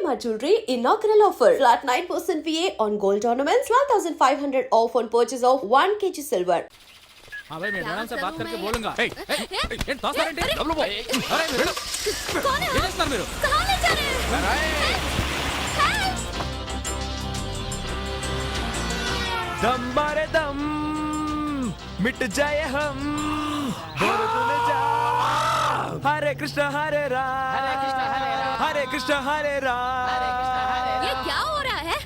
Shalimar Jewelry inaugural offer. Flat 9% VA on gold ornaments, 12,500 off on purchase of 1 kg silver. हाँ भाई मैं madam से बात करके बोलूँगा। ये टॉस करेंगे? W boy. अरे मेरे। कौन है? ये किस तरह मेरे? कहाँ ले जा रहे हैं? दम मारे दम मिट जाए हम बोल तूने जा हरे कृष्ण हरे राम हरे कृष्ण हरे राम ये क्या हो रहा है?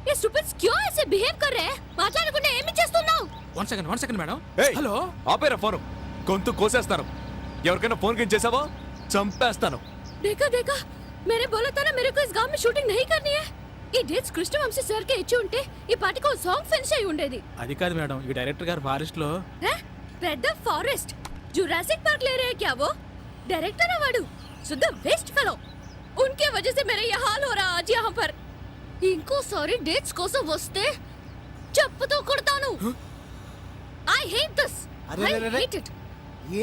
ये स्टूपिड्स क्यों ऐसे बिहेव कर रहे हैं? మాట్లాడకుండా ఏమి చేస్తున్నావు? One second madam. హలో ఆపేరా ఫోన్ గొంతు కోసేస్తాను ఎవరికైనా ఫోన్ కింద చేసావో చంపేస్తాను देखा देखा मैंने बोला था ना मेरे को इस गांव में शूटिंग नहीं करनी है। ఈ డేట్స్ కృష్ణవంశీ సార్ కి ఇచ్చి ఉంటే ఈ పాటికి ఒక సాంగ్ ఫినిష్ అయి ఉండేది। అది కాదు మేడం ఈ డైరెక్టర్ గారు ఫారెస్ట్ లో పెద్ద ఫారెస్ట్ जुरासिक पार्क ले रहे हैं क्या वो? डायरेक्टर अवार्ड शुद्ध वेस्ट फेलो उनके वजह से मेरा ये हाल हो रहा आज यहाँ पर। इनको सारी डेट्स కోసం వస్తే చెప్పుతో కొడతాను। I hate this. I hate it.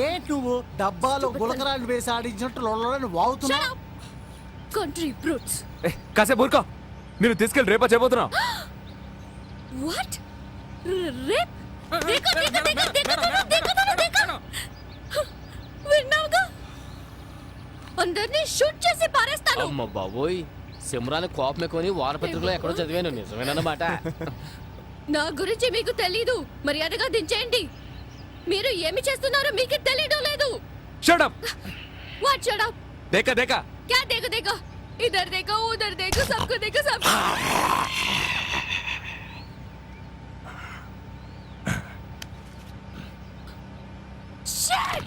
ఏంటి నువ్వు డబ్బాలో గులకరాలు వేసి ఆడించినట్టు లొల్లని వాగుతున్నావు? Shut up. Country brutes. కాసేపు ఊరుకో నేను తీసుకెళ్ళి రేపా చేయబోతున్నా What? Rape? देखो देखो देखो देखो देखो విన్నావుగా అందరినీ షూట్ చేసి పారేస్తాను। అమ్మ బాబోయ్ సిమ్రాన్ కోపమే కొని వారపత్రికలో ఎక్కడో చదివాను నిజమేనన్నమాట। నా గురించి మీకు తెలీదు మర్యాదగా దించేయండి। మీరు ఏమి చేస్తున్నారో మీకు తెలియడం లేదు। Shut up What shut up? देखा देखा क्या देखो देखो इधर देखो उधर देखो सबको देखो सब। Shit!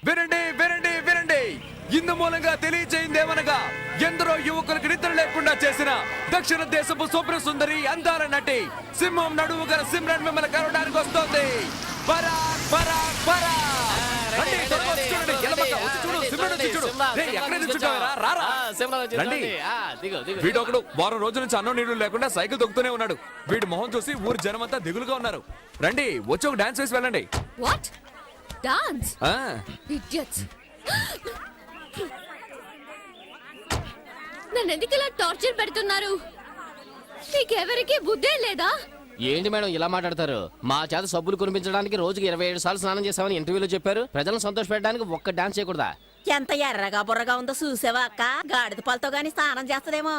వినండి వినండి వినండి ఇందు మూలంగా తెలియజేయిందేమనగా ఎందరో యువకులకు నిద్ర లేకుండా చేసిన దక్షిణ దేశపు స్వప్న సుందరి అందాల నటి సింహం నడుము గల సిమ్రన్ మిమ్మల్ని కలవడానికి వస్తోంది పరాగ్ పరాగ్ పరాగ్ రండి, త్వరగా వచ్చి చూడండి. ఎలమక్క, వచ్చి చూడు, సిమ్రన్ వచ్చి చూడు. రేయ్, ఎక్కడే నిల్చుంటావురా? రారా. రండి. వీడొకడు వారం రోజుల నుంచి అన్నం నీళ్లు లేకుండా సైకిల్ తొక్కుతూనే ఉన్నాడు. వీడి మొహం చూసి ఊరి జనమంతా దిగులుగా ఉన్నారు. రండి, వచ్చి ఒక డాన్స్ వేసి వెళ్ళండి. What? Dance? ఆ Idiots. నన్ను ఎందుకు ఇలా టార్చర్ పెడుతున్నారు? మీకెవరికి బుద్ధే లేదా? ఏంటి మేడం ఇలా మాట్లాడతారు? మా చేత సబ్బులు కొనిపించడానికి రోజుకి 27 సార్లు స్నానం చేసామని ఇంటర్వ్యూలో చెప్పారు. ప్రజలను సంతోష పెట్టడానికి ఒక్క డాన్స్ చేయకూడదా? ఎంత ఎర్రగా బుర్రగా ఉందో చూసావా అక్క? గాడిద పాలతో గాని స్నానం చేస్తదేమో।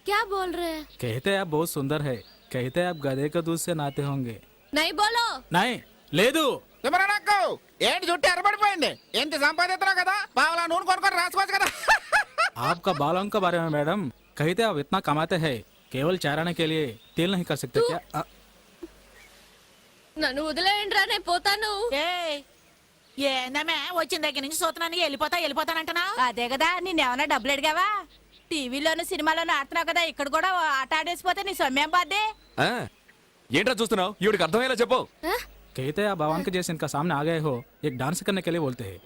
क्या बोल रहे हैं? कहते हैं आप बहुत सुंदर है कहते हैं आप गधे का दूध से नहाते होंगे। नहीं बोलो। नहीं లేదు నాకు ఏంటి జుట్టు ఎర్రబడిపోయింది? ఎంత సంపాదిస్తున్నావు కదా, పావలా నూనె కొనుక్కొని రాసుకోవచ్చు కదా। आपका बालों के बारे में मैडम कहते आप इतना कमाते हैं केवल चाराने के लिए तेल नहीं कर सकते क्या? నన్ను వదిలేయండి రా నేను పోతాను। ఏందమ్మే వచ్చిన దగ్గర నుంచి చూస్తున్నాను వెళ్ళిపోతానంటున్నా? అదే కదా నిన్నేమన్నా డబ్బులు అడిగావా? టీవీలోను సినిమాలోను ఆడుతున్నావు కదా, ఇక్కడ కూడా ఆట ఆడేసిపోతే నీ సొమ్మేం బాద్దే? ఏంట్రా చూస్తున్నావు? ఈవిడికి అర్థమయ్యేలా చెప్పు. कहते हैं आप भगवान के जैसे इनका सामने आ गए हो एक डांस करने के लिए बोलते हैं।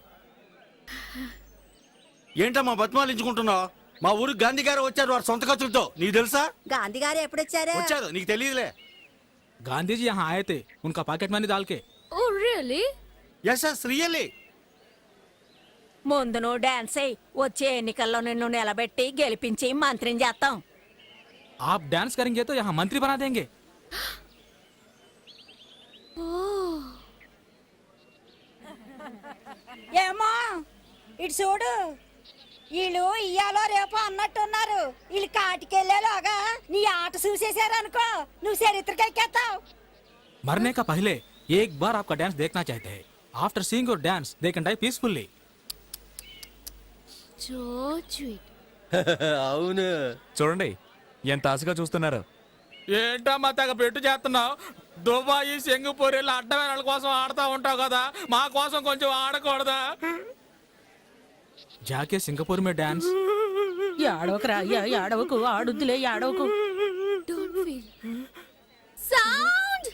ఏంటమ్మా బతిమాలించుకుంటున్నావు? మా ఊరికి గాంధీ గారు వచ్చారు వారి సొంత ఖర్చులతో, నీకు తెలుసా? గాంధీ గారు ఎప్పుడు వచ్చారు? వచ్చారు, నీకు తెలియదులే। गांधी जी यहाँ आए थे उनका पॉकेट मनी डाल के। Oh really? Yes yes really. ముందు నువ్వు డాన్స్ అయ్యి వచ్చే ఎన్నికల్లో నిన్ను నిలబెట్టి గెలిపించి మంత్రిని చేస్తాం। आप डांस करेंगे तो यहाँ मंत्री बना देंगे। ఏమో ఇటు చూడు, వీళ్ళు ఇయ్యాలో రేపు అన్నట్టున్నారు। వీళ్ళు కాటికెళ్ళేలాగా నీ ఆట చూసేసారనుకో నువ్వు చరిత్రకెక్కేస్తావు। मरने का पहले एक बार आपका डांस देखना चाहते हैं। After seeing your dance they can die peacefully. So sweet. అవును చూడండి ఎంత ఆశగా చూస్తున్నారు. ఏంటమ్మా తెగ పెట్టు చేస్తున్నావు? దుబాయ్ సింగపూర్ ఇలా అడ్డమైన వాళ్ళ కోసం ఆడుతూ ఉంటావు కదా, మా కోసం కొంచెం ఆడకూడదా? జాకే సింగపూర్ మే డాన్స్ ఏడవకురా, ఏడవకు, ఆడుద్దులే, ఏడవకు। Don't feel sound.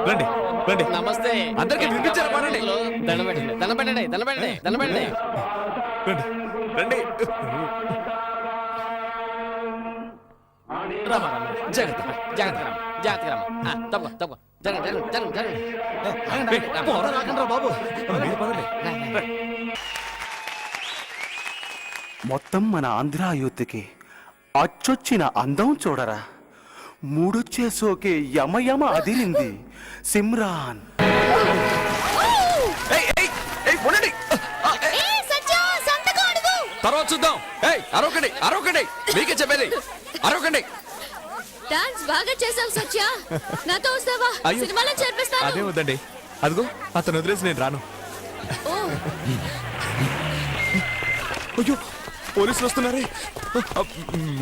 రండి రండి. నమస్తే అందరికీ వినిపించారా? పడండి. దండం పెట్టండి దండం పెట్టండి దండం పెట్టండి దండం పెట్టండి। రండి రండి. రామా రామా జాగ్రత్త జాగ్రత్త రామా జాగ్రత్త రామా తప్ప తప్ప జరగండి జరగండి జరగండి జరగండి బాబు మొత్తం మన ఆంధ్ర యూత్కి అచ్చొచ్చిన అందం చూడరా మూడొచ్చే సోకే యమయమ అదిరింది సిమ్రాన్. తర్వాత చూద్దాం. అరొకటి అరొకటి మీకే చెప్పేది అరొకండి. డాన్స్ బాగా చేసావు సత్య. నాతో వస్తావా? సినిమాలో చేర్పిస్తాను. అదే వద్దండి, అదిగో అతను వదిలేసి నేను రాను. ఓ అయ్యో పోలీసులు వస్తున్నారే.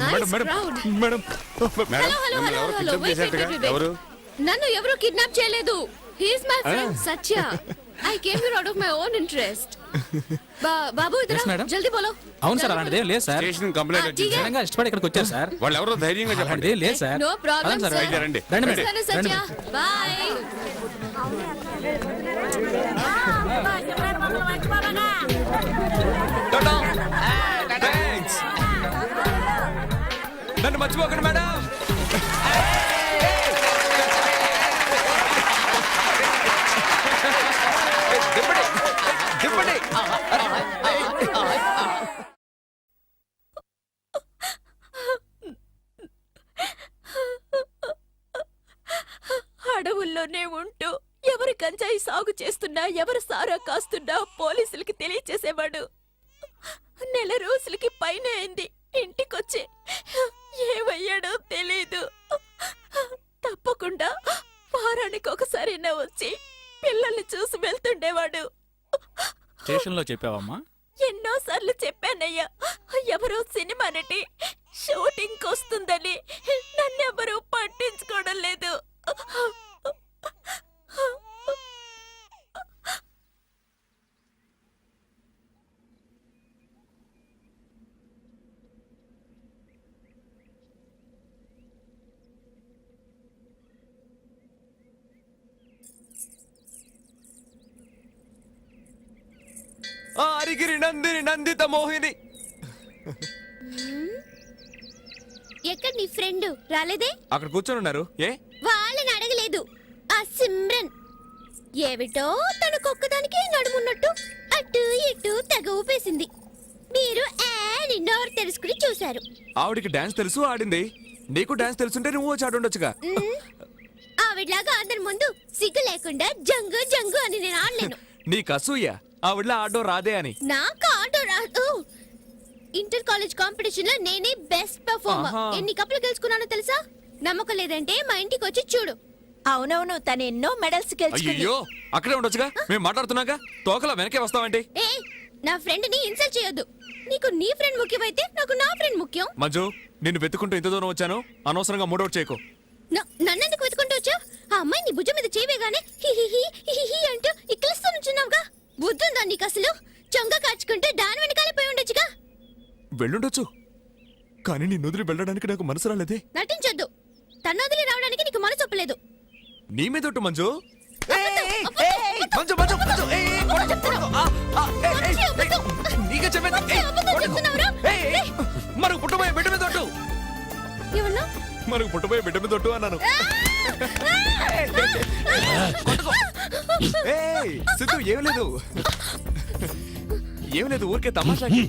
Nice madam crowd. Madam hello hello hello hello wait wait. నన్ను ఎవరు కిడ్నాప్ చేయలేదు. He is my friend Satya. I came here out of my own interest. బాబు Yes, ఇదరా madam. జల్దీ బోలో. అవును సార్ అలాంటిదే లేదు సార్ స్టేషన్ కంప్లైంట్ ఆ, వచ్చింది. ఠీక్ హై. నిజంగా ఇష్టపడి ఇక్కడికి వచ్చారు సార్ వాళ్ళు ఎవరో ధైర్యంగా చెప్పండి. అలాంటిదే లేదు సార్ నో ప్రాబ్లం అలాగే సార్ సార్. అయితే రండి. రండి వస్తాను మేడం సత్య. రండి బై. థాంక్స్. నన్ను మర్చిపోకండి మేడం. దింపండి, దింపండి. అడవుల్లోనే ఉంటూ ఎవరు గంజాయి సాగు చేస్తున్నా ఎవరు సారా కాస్తున్నా పోలీసులకి తెలియచేసేవాడు. నెల రోజులకి పైన అయింది ఇంటికొచ్చి ఏమయ్యాడో తెలీదు. తప్పకుండా వారానికి ఒకసారైనా వచ్చి పిల్లల్ని చూసి వెళ్తుండేవాడు. స్టేషన్ లో చెప్పావమ్మా? ఎన్నోసార్లు చెప్పానయ్యా, ఎవరో సినిమా నటి షూటింగ్ వస్తుందని నన్నెవరూ పట్టించుకోవడం లేదు. అరిగిరి నందిని నందిత మోహిని. ఎక్కడ నీ ఫ్రెండ్ రాలేదే? అక్కడ కూర్చొని ఉన్నారు. ఏ వాళ్ళని అడగలేదు. ఆ సిమ్రన్ ఏమిటో తనకొక్కదానికి నడుమున్నట్టు అటు ఇటు తెగ ఊపేసింది. మీరు నోరు తెలుసుకుని చూశారు. ఆవిడికి డాన్స్ తెలుసు, ఆడింది. నీకు డాన్స్ తెలుసుంటే నువ్వు వచ్చి ఆడుండొచ్చుగా. ఆవిడలాగా అందరి ముందు సిగ్గు లేకుండా జంగు జంగు అని నేను ఆడలేను. నీకు అసూయ ఆవిడలా ఆడో రాదే అని. నాకు ఆటో రాదు. ఇంటర్ కాలేజ్ కాంపిటీషన్ లో నేనే బెస్ట్ పర్ఫార్మర్. ఆహా. ఎన్ని కప్పులు గెలుచుకున్నానో తెలుసా? నమ్మకం లేదంటే మా ఇంటికి వచ్చి చూడు. అవునవును, తను ఎన్నో మెడల్స్ గెలుచుకుంది. అయ్యో అక్కడే ఉండొచ్చుగా, మేము మాట్లాడుతున్నాగా. తోకలా వెనకే వస్తావంటే. ఏ నా ఫ్రెండ్ ని ఇన్సల్ట్ చేయొద్దు. నీకు నీ ఫ్రెండ్ ముఖ్యమైతే నాకు నా ఫ్రెండ్ ముఖ్యం. మంజు, నిన్ను వెతుకుంటూ ఇంత దూరం వచ్చాను. అనవసరంగా మూడౌట్ చేయకు. నన్నెందుకు వెతుకుంటూ వచ్చావు? ఆ అమ్మాయి నీ భుజం మీద చేయవేగానే హిహిహి హిహిహి అంటూ ఇక్కలిస్తూ నుంచున్నావుగా. బుద్ధుందా నీకు అసలు? చొంగ కాచుకుంటే దాని వెనకాలే పోయి ఉండొచ్చుగా. వెళ్ళుండొచ్చు, కానీ నిన్ను వదిలి వెళ్ళడానికి నాకు మనసు రాలేదే. నటించొద్దు. తన వదిలి రావడానికి నీకు మనసు ఒప్పలేదు. నీ మీద ఒట్టు మంజు. అబద్ధం, మంజు మంజు మంజు. అబద్ధం. నీకే చెప్పేది. అబద్ధం చెప్తున్నావురా? మనకు పుట్టబోయే బిడ్డ మీద ఒట్టు. ఏమన్నా? మనకు పుట్టబోయే బిడ్డ మీద ఒట్టు అన్నాను. సిద్ధు ఏం లేదు, ఏం లేదు, ఊరికే తమాషాకి.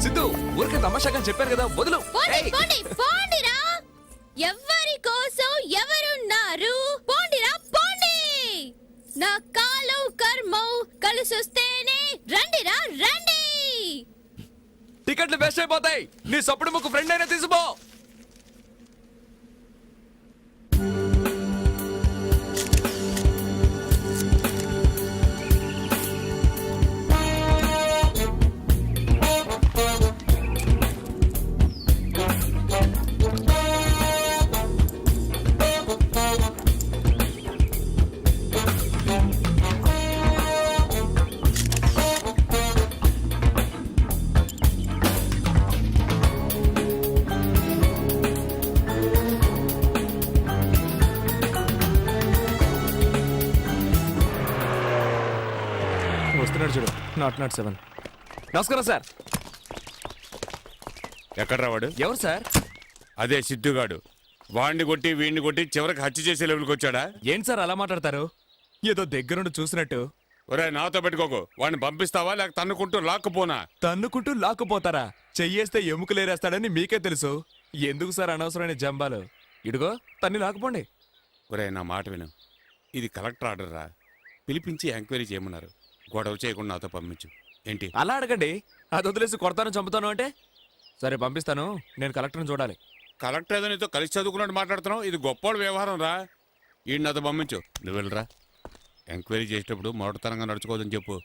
సిద్ధు ఊరికే తమాషాగా చెప్పారు కదా, వదులు. పోండి, పోండి, పోండిరా. ఎవరి కోసం ఎవరున్నారు? పోండిరా, పోండి. నా కాలం కర్మం కలిసొస్తేనే రండిరా, రండి. టికెట్లు వేస్ట్ అయిపోతాయి. నీ సప్పుడు ముక్కు ఫ్రెండ్ అయినా తీసుకో. వస్తున్నాడు చూడు. నాట్ 7. నమస్కారం సార్. ఎక్కడ రావాడు? ఎవరు సార్? అదే సిద్ధుగాడు. వాడిని కొట్టి వీడిని కొట్టి చివరికి హత్య చేసే లెవెల్కి వచ్చాడా? ఏంటి సార్ అలా మాట్లాడతారు? ఏదో దగ్గరుండి చూసినట్టు. ఒరే నాతో పెట్టుకోకు. వాడిని పంపిస్తావా లేక తన్నుకుంటూ లాక్కుపోనా? తన్నుకుంటూ లాక్కుపోతారా? చెయ్యేస్తే ఎముకలేరేస్తాడని మీకే తెలుసు. ఎందుకు సార్ అనవసరమైన జంబాలు? ఇడుగో తన్ని లాక్కుపోండి. ఒరే నా మాట విను. ఇది కలెక్టర్ ఆర్డర్ రా. పిలిపించి ఎంక్వైరీ చేయమన్నారు. గొడవ చేయకుండా నాతో పంపించు. ఏంటి? అలా అడగండి. అది వదిలేసి కొడతాను చంపుతాను అంటే సరే పంపిస్తాను. నేను కలెక్టర్ని చూడాలి. కలెక్టర్ ఏదో నీతో కలిసి చదువుకున్నట్టు మాట్లాడుతున్నావు. ఇది గొప్పోడు వ్యవహారం రా. ఈ నాతో పంపించు. నువ్వు వెళ్ళరా. ఎంక్వైరీ చేసేటప్పుడు మొదటితనంగా నడుచుకోవద్దని చెప్పు.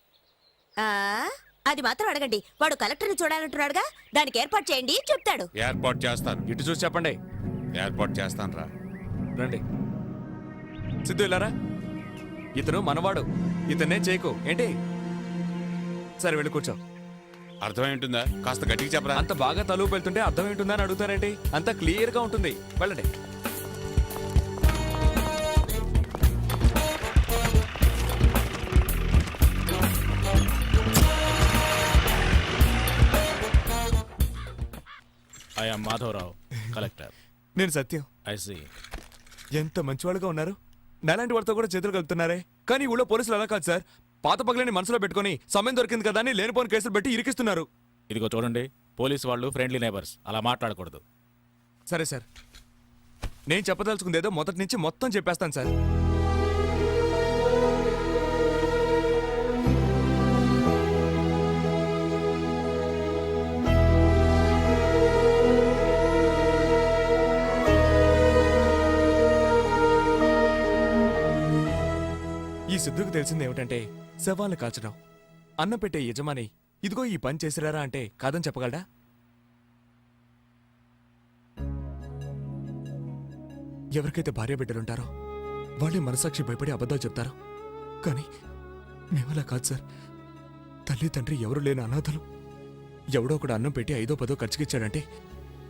అది మాత్రం అడగండి. వాడు కలెక్టర్ని చూడాలంటున్నాడుగా, దానికి ఏర్పాటు చేయండి చెప్తాడు. ఏర్పాటు చేస్తాను. ఇటు చూసి చెప్పండి. ఏర్పాటు చేస్తాను రా. రండి. సిద్ధు ఇలారా. ఇతను మనవాడు. ఇతన్నే చేయకు. ఏంటి? సరే వెళ్ళి కూర్చో. అర్థమై ఉంటుందా? కాస్త గట్టిగా చెప్పరా. అంత బాగా తలుపు వెళ్తుంటే అర్థం ఏంటుందా అని అడుగుతారేంటి? అంత క్లియర్ గా ఉంటుంది. వెళ్ళండి. I am Madhavarao, collector. నేను సత్యం. I see. ఎంత మంచివాళ్ళుగా ఉన్నారు. నాలాంటి వాడితో కూడా చేతులు కలుపుతున్నారే. కానీ ఊళ్ళో పోలీసులు అలా కాదు సార్. పాత పగలని మనసులో పెట్టుకుని సమయం దొరికింది కదా అని లేనిపోని కేసులు పెట్టి ఇరికిస్తున్నారు. ఇదిగో చూడండి, పోలీసు వాళ్ళు ఫ్రెండ్లీ నైబర్స్, అలా మాట్లాడకూడదు. సరే సార్, నేను చెప్పదలుచుకుంది ఏదో మొదటి నుంచి మొత్తం చెప్పేస్తాను సార్. ఈ సిద్ధుకు తెలిసింది ఏమిటంటే శవాలను కాల్చడం. అన్నం పెట్టే యజమాని ఇదిగో ఈ పని చేసిరారా అంటే కాదని చెప్పగలడా? ఎవరికైతే భార్య బిడ్డలుంటారో వాళ్ళే మనసాక్షి భయపడి అబద్ధాలు చెప్తారు. కానీ మేమలా కాదు సార్. తల్లి తండ్రి ఎవరు లేని అనాథలు. ఎవడో ఒకడు అన్నం పెట్టి 5ో 10ో ఖర్చుకిచ్చాడంటే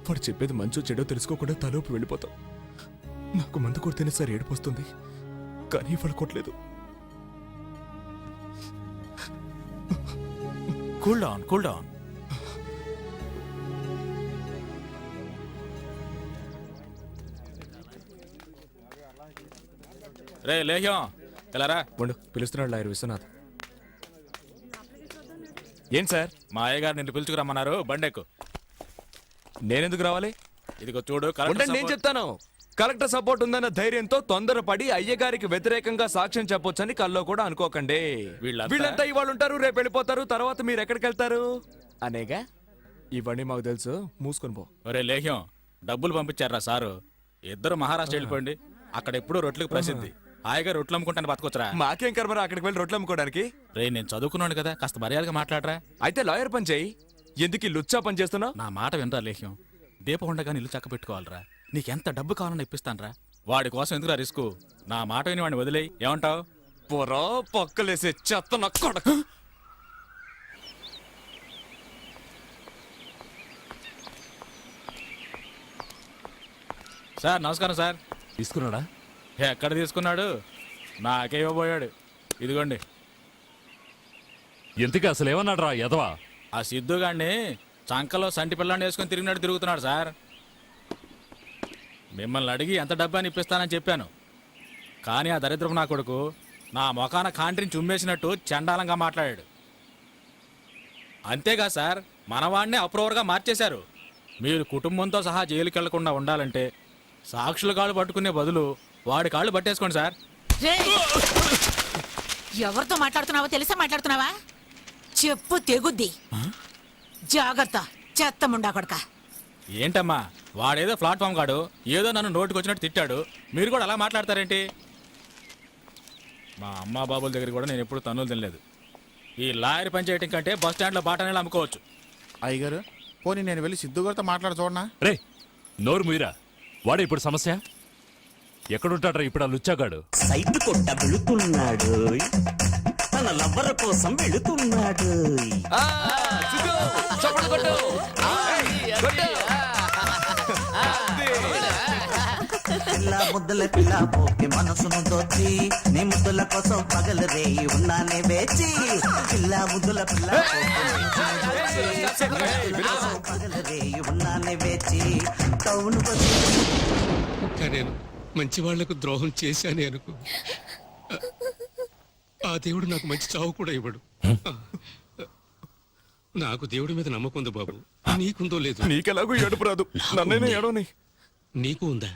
వాడు చెప్పేది మంచో చెడో తెలుసుకోకుండా తలోపు వెళ్ళిపోతాం. నాకు మందు కొడితేనే సార్ ఏడుపొస్తుంది, కానీ వాళ్ళు కొట్టలేదు. Cool down, cool down. రే లేహ్యం, ఎలారా? ఉండు, పిలుస్తున్నాడు లాయర్ విశ్వనాథ్. ఏం సార్? మా అయ్యగారు నిన్ను పిలుచుకురమ్మన్నారు, బండెక్కు. నేనెందుకు రావాలి? ఇదిగో చూడు, ఉండండి, నేను చెప్తాను. కలెక్టర్ సపోర్ట్ ఉందన్న ధైర్యంతో తొందరపడి అయ్యగారికి వ్యతిరేకంగా సాక్ష్యం చెప్పొచ్చని కల్లో కూడా అనుకోకండి. వీళ్ళంతా ఇవాళ ఉంటారు, రేపు వెళ్ళిపోతారు. తర్వాత మీరు ఎక్కడికి వెళ్తారు అనేగా. ఇవన్నీ మాకు తెలుసు, మూసుకొని పో. ఒరే లేహ్యం, డబ్బులు పంపించారా సారు? ఇద్దరు మహారాష్ట్ర వెళ్ళిపోండి. అక్కడ ఎప్పుడూ రొట్లకు ప్రసిద్ధి. హాయిగా రొట్లు అమ్ముకుంటాను బతకొచ్చరా. మాకేం కర్మరా అక్కడికి వెళ్ళి రొట్లు అమ్ముకోవడానికి? రే, నేను చదువుకున్నాను కదా, కాస్త మర్యాదగా మాట్లాడరా. అయితే లాయర్ పని చేయి. ఎందుకు ఈ లుచ్చా పని చేస్తున్నావు? నా మాట వినరా లేహ్యం. దీపం ఉండగా ఇల్లు చక్క పెట్టుకోవాలరా. నీకెంత డబ్బు కావాలని ఇప్పిస్తానరా. వాడి కోసం ఎందుకురా రిస్క్? నా మాట విని వాడిని వదిలేయి. ఏమంటావు? పొరా పక్కలేసే చెత్త నా కొడుకు. సార్ నమస్కారం సార్. తీసుకున్నాడా? ఎక్కడ తీసుకున్నాడు? నాకే ఇవ్వబోయాడు. ఇదిగోండి. ఎందుకు అసలు ఏమన్నాడు రా యదవా? ఆ సిద్ధుగాడిని చంకలో సంటి పిల్లాన్ని వేసుకొని తిరుగుతున్నాడు సార్. మిమ్మల్ని అడిగి ఎంత డబ్బాని ఇప్పిస్తానని చెప్పాను. కానీ ఆ దరిద్రపు నా కొడుకు నా మొఖాన కాంట్రిని చుమ్మేసినట్టు చండాలంగా మాట్లాడాడు. అంతేగా సార్, మనవాడినే అప్రూవర్గా మార్చేశారు. మీరు కుటుంబంతో సహా జైలుకి వెళ్లకుండా ఉండాలంటే సాక్షుల కాళ్ళు పట్టుకునే బదులు వాడి కాళ్ళు పట్టేసుకోండి సార్. ఎవరితో మాట్లాడుతున్నావో తెలిసే మాట్లాడుతున్నావా? చెప్పు తెగుద్ది. జాగ్రత్త, చెత్త ముండా కొడక. ఏంటమ్మా, వాడేదో ప్లాట్ఫామ్ కాడు, ఏదో నన్ను నోటికి వచ్చినట్టు తిట్టాడు. మీరు కూడా అలా మాట్లాడతారేంటి? మా అమ్మా బాబుల దగ్గర కూడా నేను ఎప్పుడు తన్నులు తినలేదు. ఈ లాయర్ పని చేయటం కంటే బస్ స్టాండ్లో బాటనేలా అమ్ముకోవచ్చు. అయ్యగారు, పోనీ నేను వెళ్ళి సిద్ధు గారితో మాట్లాడ చూడనా? రే నోరు మీరా. వాడే ఇప్పుడు సమస్య. ఎక్కడుంటాడ్రా ఇప్పుడు ఆ లుచ్చాగాడు? సైట్ కొట్ట వెళుతున్నాడు, తన లవ్వర్ కోసం వెళుతున్నాడు. పిల్ల ముద్దుల పిల్ల పోకి మనసును దోచి నీ ముద్దుల కోసం పగలు రేయి ఉన్నానే వేచి పిల్ల ముద్దుల పిల్ల పగలు రేయి ఉన్నానే వేచి టౌన్ నేను మంచి వాళ్లకు ద్రోహం చేశానే అనుకో, ఆ దేవుడు నాకు మంచి చావు కూడా ఇవ్వడు. నాకు దేవుడి మీద నమ్మకం ఉంది బాబు, నీకుందో లేదు. నీకెలాగో ఏడుపు రాదు, నన్నైనా ఏడవని. నీకు ఉందా?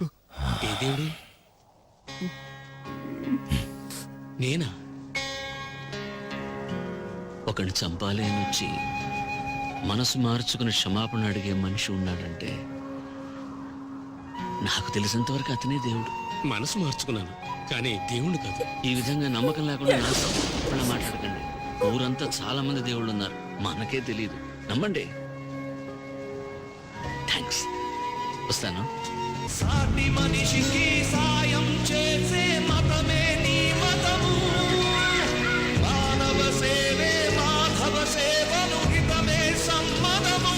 ఏ దేవుడు? నేనా? ఒకని చంపాలి అని వచ్చి మనసు మార్చుకుని క్షమాపణ అడిగే మనిషి ఉన్నాడంటే నాకు తెలిసినంతవరకు అతనే దేవుడు. మనసు మార్చుకున్నాను కానీ దేవుణ్ణి కాదు. ఈ విధంగా నమ్మకం లేకుండా నాతో మాట్లాడకండి. ఊరంతా చాలా మంది దేవుళ్ళు ఉన్నారు, మనకే తెలియదు. నమ్మండి. థ్యాంక్స్, వస్తాను. సాటి మనిషికి సాయం చేసే మతమే నీ మతము, మానవ సేవే మాధవ సేవను హితమే సమ్మతము.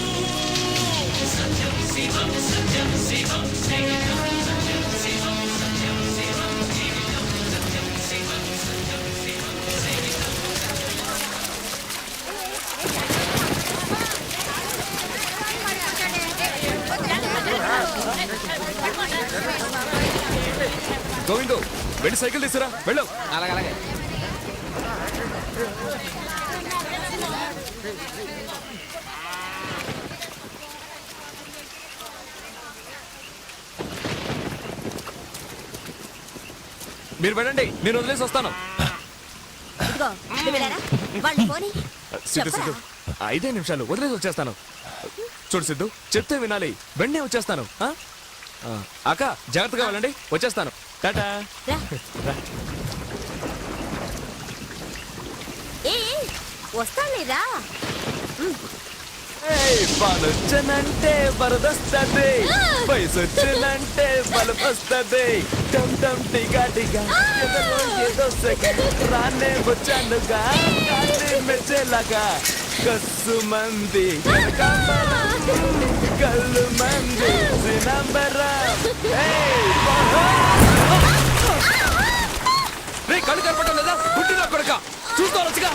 సత్యం శివం సత్యం శివం జీవితం, సత్యం శివం సత్యం శివం జీవితం, సత్యం శివం సత్యం శివం జీవితం. గోవిందు, వెళ్ళి సైకిల్ తీసుకురా, వెళ్ళు. అలాగే మీరు వెళ్ళండి, నేను వదిలేసి వస్తాను. సిద్ధు సిద్ధు, 5 నిమిషాలు వదిలేసి వచ్చేస్తాను. చూడు సిద్ధు, చెప్తే వినాలి, వెంటనే వచ్చేస్తాను. అక్క జాగ్రత్తగా వెళ్ళండి, వచ్చేస్తాను. టాటా. వస్తాలేరా? పనొచ్చనంటే వరదొస్తుంది, వయసు వచ్చినంటే బలం వస్తుంది. టమ్ టమ్ టిగా టిగా ఏదో రానే వచ్చానుగా, మెచ్చేలాగా కస్సు మంది కళ్ళు మంది కళ్ళు కనపడటం లేదా? పుట్టిన కొడుక చూస్తూ వచ్చగా.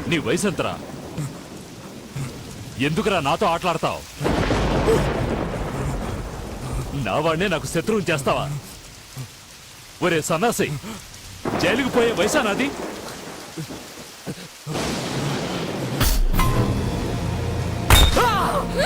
నీ వయసు ఎంతరా? ఎందుకురా నాతో ఆటలాడతావు? నా వాడినే నాకు శత్రువుని చేస్తావా? ఒరే సన్నాసి, జైలుకు పోయే వయసా నాది?